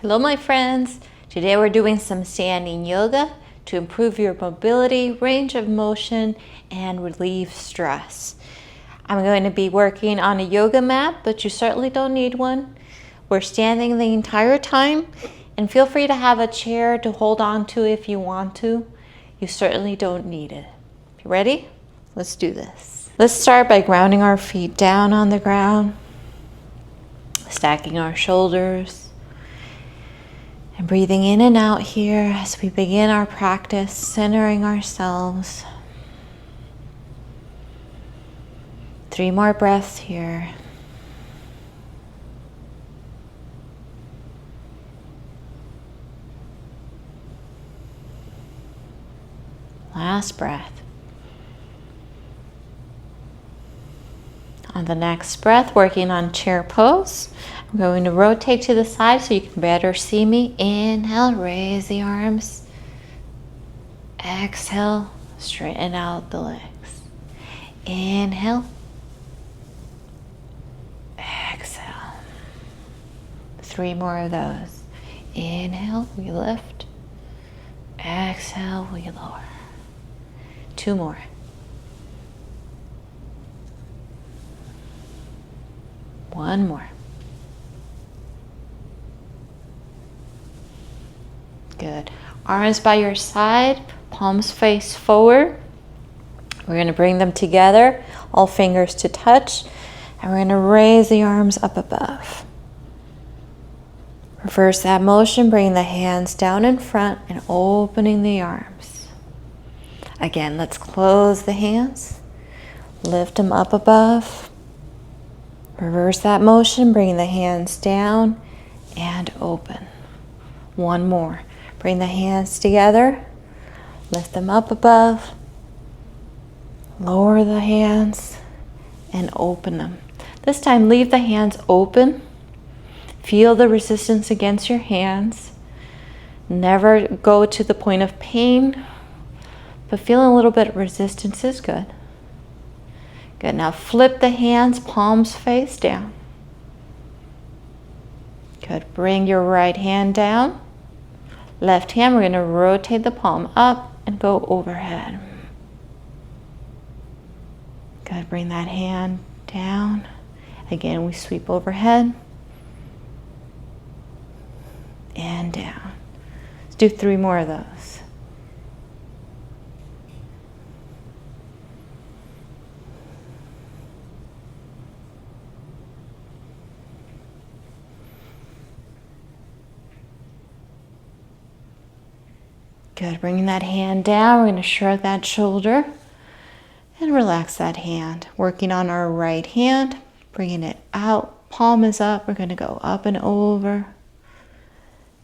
Hello my friends! Today we're doing some standing yoga to improve your mobility, range of motion, and relieve stress. I'm going to be working on a yoga mat, but you certainly don't need one. We're standing the entire time, and feel free to have a chair to hold on to if you want to. You certainly don't need it. You ready? Let's do this. Let's start by grounding our feet down on the ground, stacking our shoulders, and breathing in and out here as we begin our practice, centering ourselves. 3 more breaths here. Last breath. On the next breath, working on chair pose, I'm going to rotate to the side so you can better see me. Inhale, raise the arms. Exhale, straighten out the legs. Inhale. Exhale. 3 more of those. Inhale, we lift. Exhale, we lower. 2 more. One more. Good. Arms by your side, palms face forward. We're going to bring them together, all fingers to touch, and we're going to raise the arms up above. Reverse that motion, bring the hands down in front and opening the arms. Again, let's close the hands, lift them up above. Reverse that motion, bring the hands down and open. One more. Bring the hands together, lift them up above, lower the hands, and open them. This time, leave the hands open. Feel the resistance against your hands. Never go to the point of pain, but feeling a little bit of resistance is good. Good, now flip the hands, palms face down. Good, bring your right hand down. Left hand, we're going to rotate the palm up and go overhead. Good, bring that hand down. Again, we sweep overhead and down. Let's do 3 more of those. Good, bringing that hand down, we're going to shrug that shoulder and relax that hand. Working on our right hand, bringing it out, palm is up, we're going to go up and over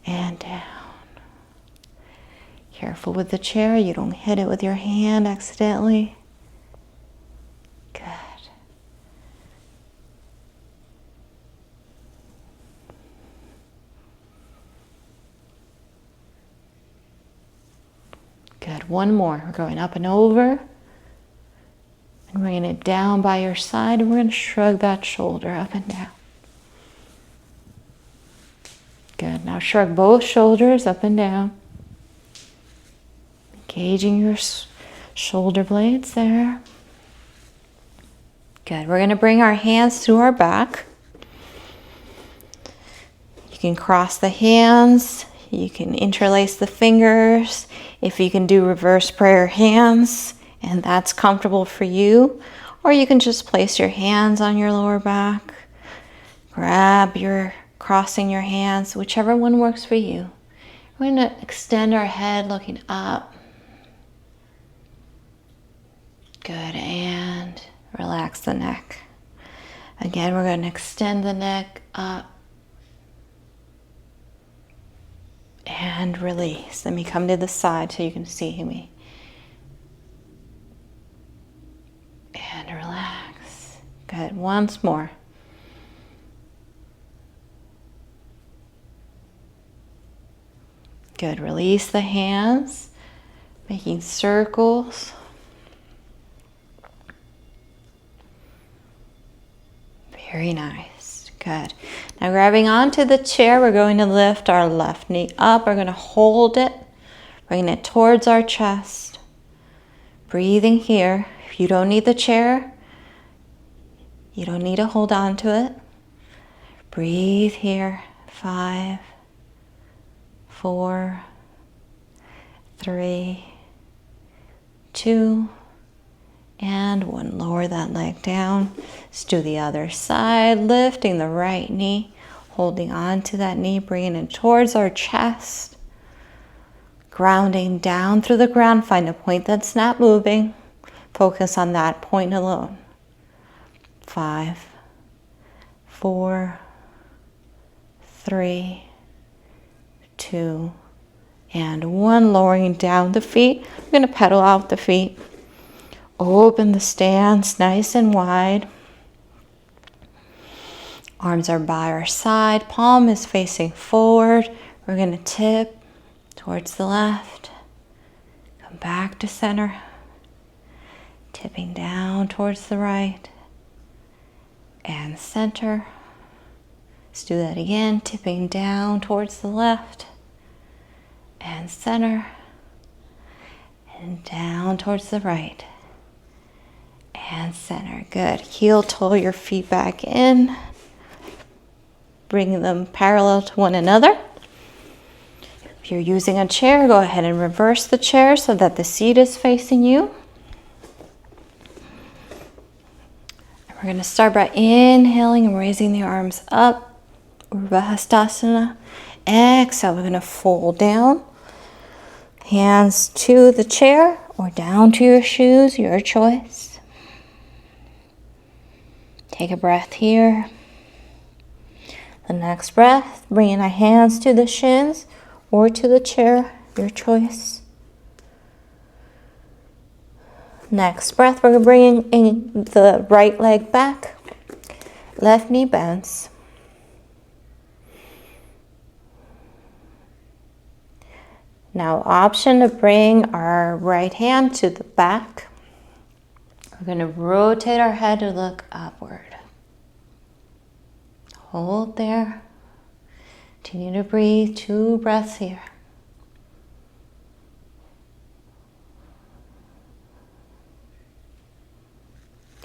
and down. Careful with the chair, you don't hit it with your hand accidentally. Good. Good, 1 more. We're going up and over. And bringing it down by your side, and we're going to shrug that shoulder up and down. Good, now shrug both shoulders up and down. Engaging your shoulder blades there. Good, we're going to bring our hands through our back. You can cross the hands. You can interlace the fingers. If you can do reverse prayer hands, and that's comfortable for you, or you can just place your hands on your lower back. Crossing your hands, whichever one works for you. We're going to extend our head looking up. Good, and relax the neck. Again, we're going to extend the neck up. And release. Let me come to the side so you can see me. And relax. Good. Once more. Good. Release the hands, making circles. Very nice. Good. Now grabbing onto the chair, we're going to lift our left knee up. We're going to hold it, bring it towards our chest. Breathing here. If you don't need the chair, you don't need to hold on to it. Breathe here. 5, 4, 3, 2, and 1. Lower that leg down. Let's do the other side, lifting the right knee, holding on to that knee, bringing it towards our chest, grounding down through the ground. Find a point that's not moving. Focus on that point alone. 5, 4, 3, 2, and 1. Lowering down the feet. We're going to pedal out the feet. Open the stance nice and wide. Arms are by our side. Palm is facing forward. We're going to tip towards the left. Come back to center. Tipping down towards the right. And center. Let's do that again. Tipping down towards the left. And center. And down towards the right. And center. Good. Heel toe your feet back in. Bring them parallel to one another. If you're using a chair, go ahead and reverse the chair so that the seat is facing you. And we're going to start by inhaling and raising the arms up. Urdhva. Exhale, we're going to fold down. Hands to the chair or down to your shoes, your choice. Take a breath here. The next breath, bringing our hands to the shins or to the chair, your choice. Next breath, we're bringing in the right leg back. Left knee bends. Now, option to bring our right hand to the back. We're going to rotate our head to look upward. Hold there. Continue to breathe. 2 breaths here.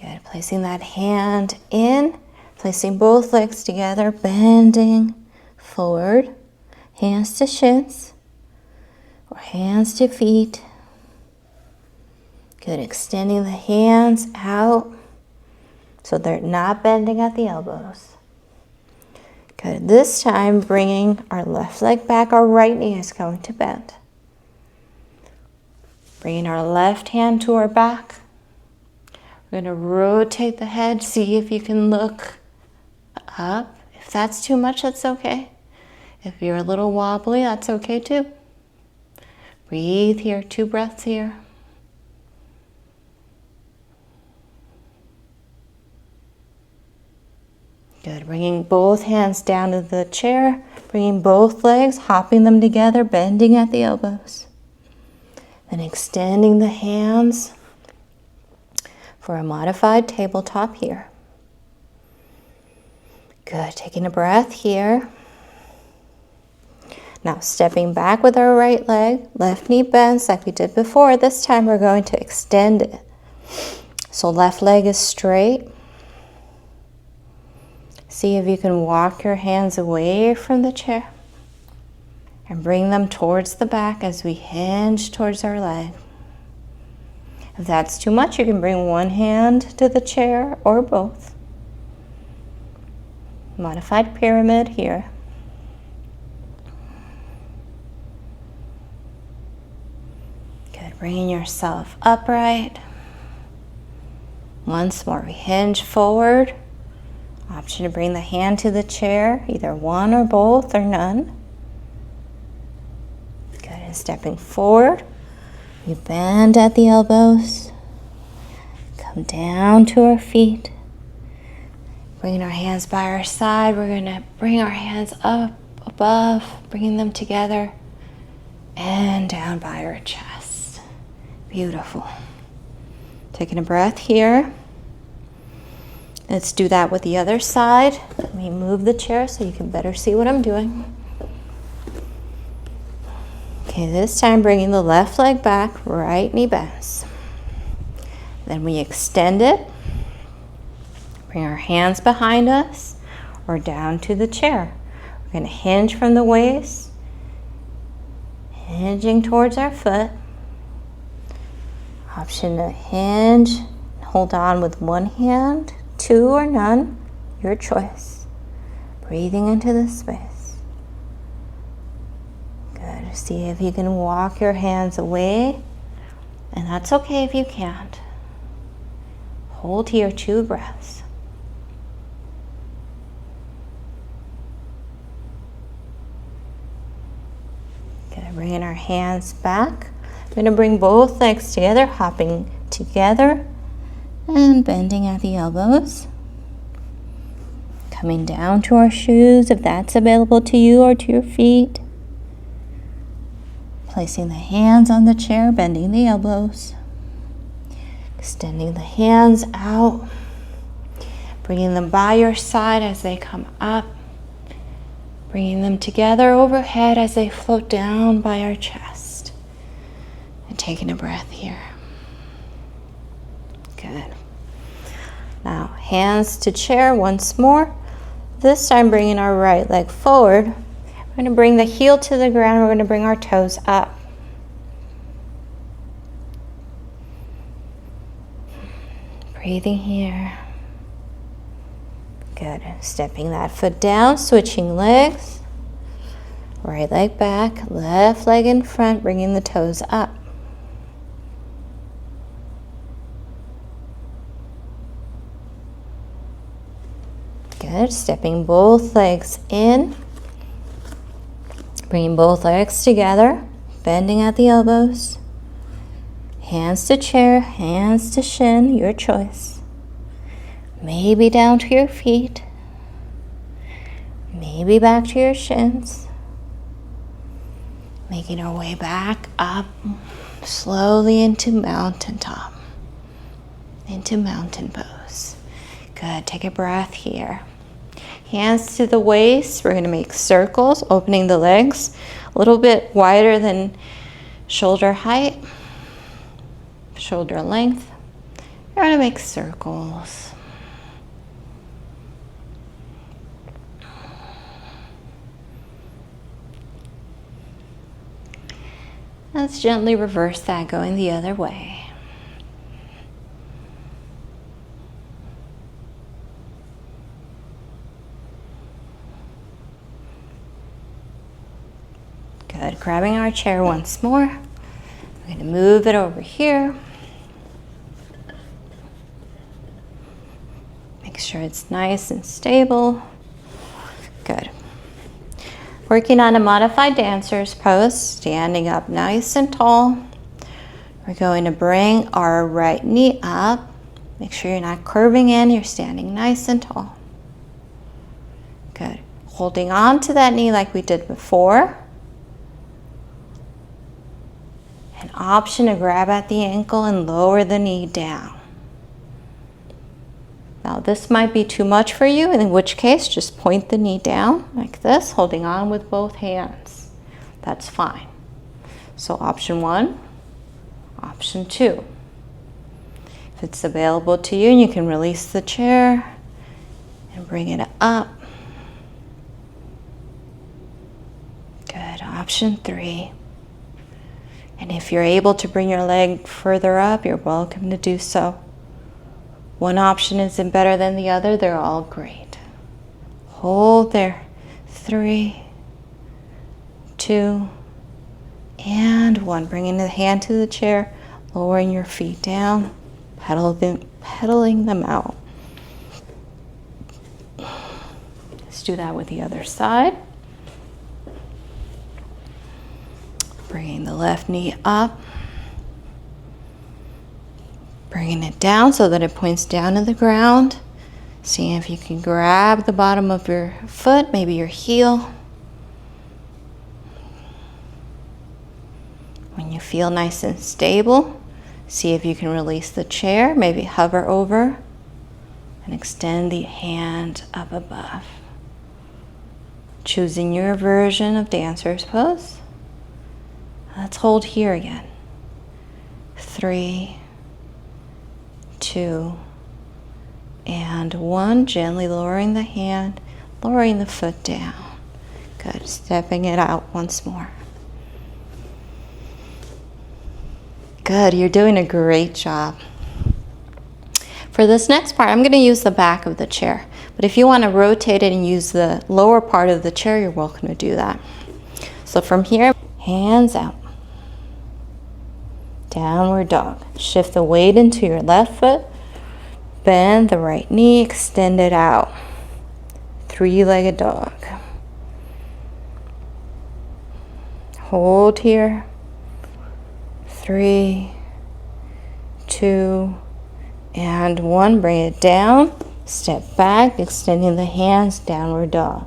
Good. Placing that hand in. Placing both legs together. Bending forward. Hands to shins. Or hands to feet. Good, extending the hands out so they're not bending at the elbows. Good, this time bringing our left leg back, our right knee is going to bend. Bringing our left hand to our back. We're going to rotate the head, see if you can look up. If that's too much, that's okay. If you're a little wobbly, that's okay too. Breathe here, 2 breaths here. Good, bringing both hands down to the chair, bringing both legs, hopping them together, bending at the elbows. Then extending the hands for a modified tabletop here. Good, taking a breath here. Now stepping back with our right leg, left knee bends like we did before. This time we're going to extend it. So left leg is straight. See if you can walk your hands away from the chair and bring them towards the back as we hinge towards our leg. If that's too much, you can bring one hand to the chair or both. Modified pyramid here. Good, bringing yourself upright. Once more, we hinge forward. Option to bring the hand to the chair, either one or both or none. Good, and stepping forward, we bend at the elbows. Come down to our feet. Bringing our hands by our side, we're going to bring our hands up above, bringing them together and down by our chest. Beautiful. Taking a breath here. Let's do that with the other side. Let me move the chair so you can better see what I'm doing. Okay, this time bringing the left leg back, right knee bends. Then we extend it. Bring our hands behind us or down to the chair. We're going to hinge from the waist, hinging towards our foot. Option to hinge, hold on with one hand, two or none, your choice. Breathing into the space. Good. See if you can walk your hands away, and that's okay if you can't. Hold here 2 breaths. Good. Bringing our hands back. We're going to bring both legs together, hopping together and bending at the elbows. Coming down to our shoes if that's available to you, or to your feet. Placing the hands on the chair, bending the elbows. Extending the hands out. Bringing them by your side as they come up. Bringing them together overhead as they float down by our chest. And taking a breath here. Good. Now, hands to chair once more. This time bringing our right leg forward. We're going to bring the heel to the ground. We're going to bring our toes up. Breathing here. Good. Stepping that foot down, switching legs. Right leg back, left leg in front, bringing the toes up. Good. Stepping both legs in. Bringing both legs together, bending at the elbows. Hands to chair, hands to shin, your choice. Maybe down to your feet. Maybe back to your shins. Making our way back up, slowly into mountaintop. Into mountain pose. Good, take a breath here. Hands to the waist, we're going to make circles, opening the legs a little bit wider than shoulder height, shoulder length. We're going to make circles. Let's gently reverse that, going the other way. Good. Grabbing our chair once more. We're going to move it over here. Make sure it's nice and stable. Good. Working on a modified dancer's pose, standing up nice and tall. We're going to bring our right knee up. Make sure you're not curving in, you're standing nice and tall. Good. Holding on to that knee like we did before. An option to grab at the ankle and lower the knee down. Now this might be too much for you, in which case just point the knee down like this, holding on with both hands. That's fine. So option 1, option 2. If it's available to you, you can release the chair and bring it up. Good. Option 3. And if you're able to bring your leg further up, you're welcome to do so. One option isn't better than the other. They're all great. Hold there. 3, 2, and 1. Bringing the hand to the chair, lowering your feet down, pedaling them out. Let's do that with the other side. Bringing the left knee up. Bringing it down so that it points down to the ground. Seeing if you can grab the bottom of your foot, maybe your heel. When you feel nice and stable, see if you can release the chair, maybe hover over and extend the hand up above. Choosing your version of dancer's pose. Let's hold here again. 3, 2, and 1. Gently lowering the hand, lowering the foot down. Good. Stepping it out once more. Good. You're doing a great job. For this next part, I'm going to use the back of the chair. But if you want to rotate it and use the lower part of the chair, you're welcome to do that. So from here, hands out. Downward dog. Shift the weight into your left foot. Bend the right knee, extend it out. 3-legged dog. Hold here. 3, 2, and 1. Bring it down. Step back, extending the hands, downward dog.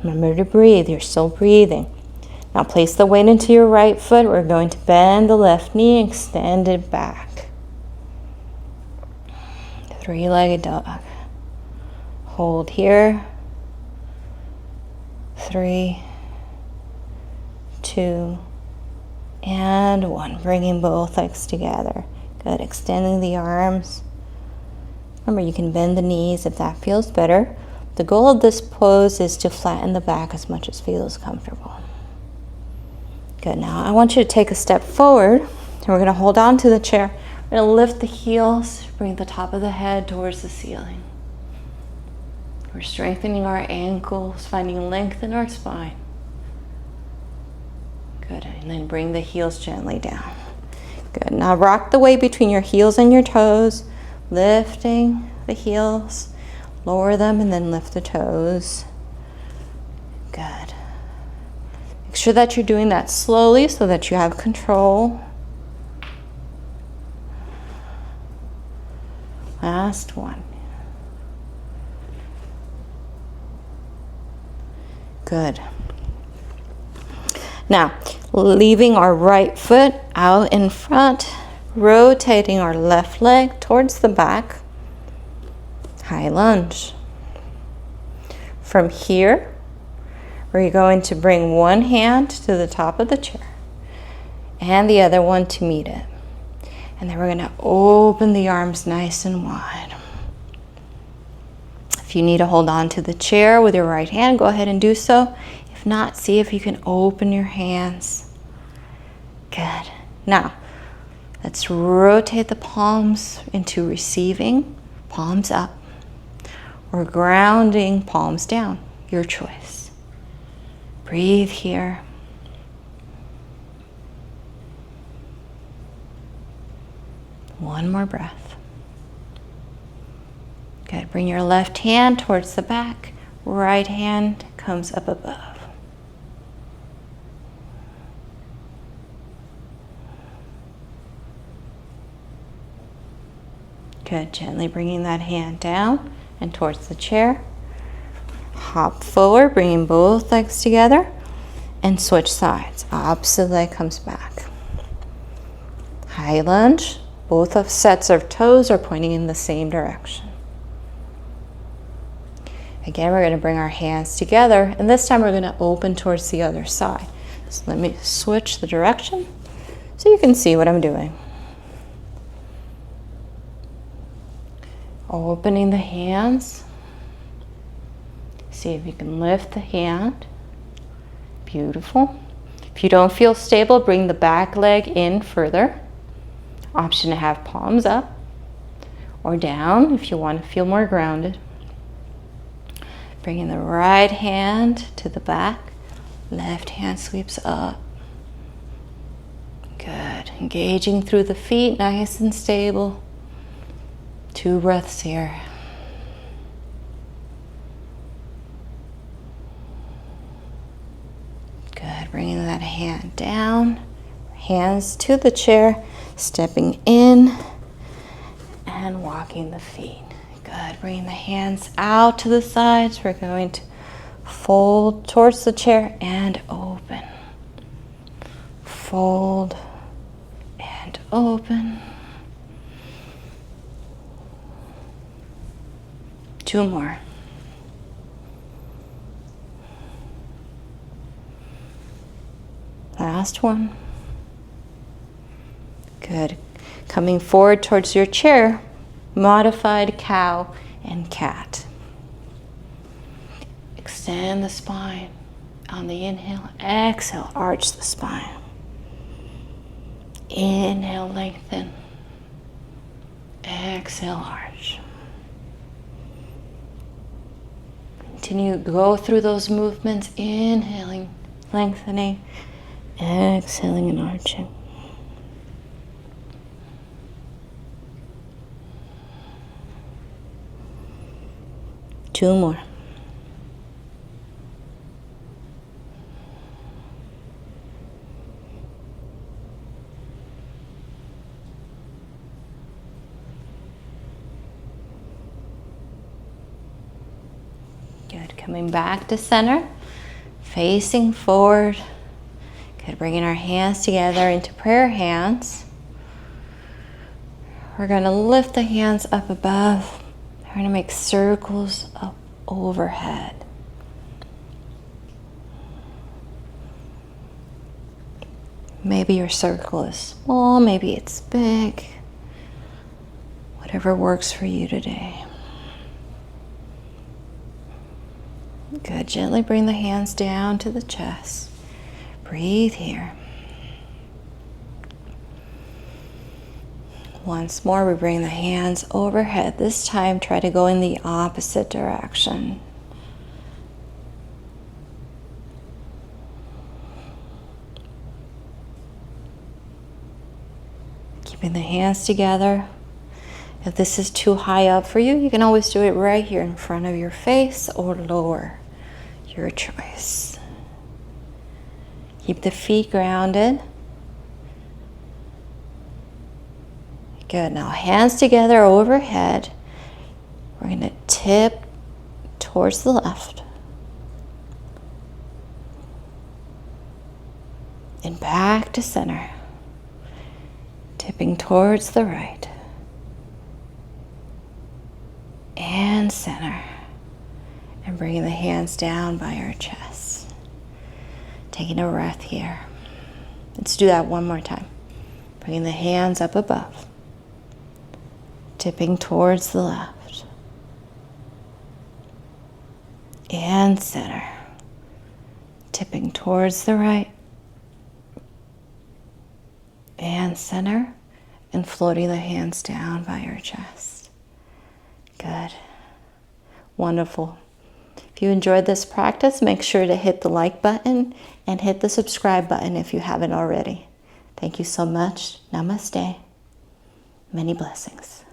Remember to breathe. You're still breathing. Now place the weight into your right foot. We're going to bend the left knee, extend it back. 3-legged dog. Hold here. 3, 2, and 1. Bringing both legs together. Good. Extending the arms. Remember, you can bend the knees if that feels better. The goal of this pose is to flatten the back as much as feels comfortable. Good. Now I want you to take a step forward, and we're going to hold on to the chair. We're going to lift the heels, bring the top of the head towards the ceiling. We're strengthening our ankles, finding length in our spine. Good. And then bring the heels gently down. Good. Now rock the weight between your heels and your toes, lifting the heels, lower them, and then lift the toes. Good. Make sure that you're doing that slowly so that you have control. Last one. Good. Now, leaving our right foot out in front, rotating our left leg towards the back. High lunge. From here, we're going to bring one hand to the top of the chair and the other one to meet it. And then we're going to open the arms nice and wide. If you need to hold on to the chair with your right hand, go ahead and do so. If not, see if you can open your hands. Good. Now, let's rotate the palms into receiving, palms up, or grounding, palms down. Your choice. Breathe here. One more breath. Good. Bring your left hand towards the back. Right hand comes up above. Good. Gently bringing that hand down and towards the chair. Hop forward, bringing both legs together, and switch sides. Opposite leg comes back. High lunge. Both of sets of toes are pointing in the same direction. Again, we're going to bring our hands together, and this time we're going to open towards the other side. So let me switch the direction so you can see what I'm doing. Opening the hands. See if you can lift the hand. Beautiful. If you don't feel stable, bring the back leg in further. Option to have palms up or down if you want to feel more grounded. Bringing the right hand to the back. Left hand sweeps up. Good. Engaging through the feet, nice and stable. 2 breaths here. Good. Bringing that hand down. Hands to the chair. Stepping in and walking the feet. Good. Bringing the hands out to the sides. We're going to fold towards the chair and open. Fold open. 2 more. Last one. Good. Coming forward towards your chair, modified cow and cat. Extend the spine. On the inhale, exhale, arch the spine. Inhale, lengthen. Exhale, arch. Continue to go through those movements, inhaling, lengthening, exhaling and arching. Two more. Good. Coming back to center, facing forward. Good. Bringing our hands together into prayer hands. We're going to lift the hands up above. We're going to make circles up overhead. Maybe your circle is small, maybe it's big. Whatever works for you today. Good. Gently bring the hands down to the chest. Breathe here. Once more, we bring the hands overhead. This time, try to go in the opposite direction. Keeping the hands together. If this is too high up for you, you can always do it right here in front of your face or lower. Your choice. Keep the feet grounded. Good. Now hands together overhead. We're going to tip towards the left. And back to center. Tipping towards the right. And center. And bringing the hands down by our chest. Taking a breath here. Let's do that one more time. Bringing the hands up above. Tipping towards the left. And center. Tipping towards the right. And center. And floating the hands down by your chest. Good. Wonderful. If you enjoyed this practice, make sure to hit the like button and hit the subscribe button if you haven't already. Thank you so much. Namaste. Many blessings.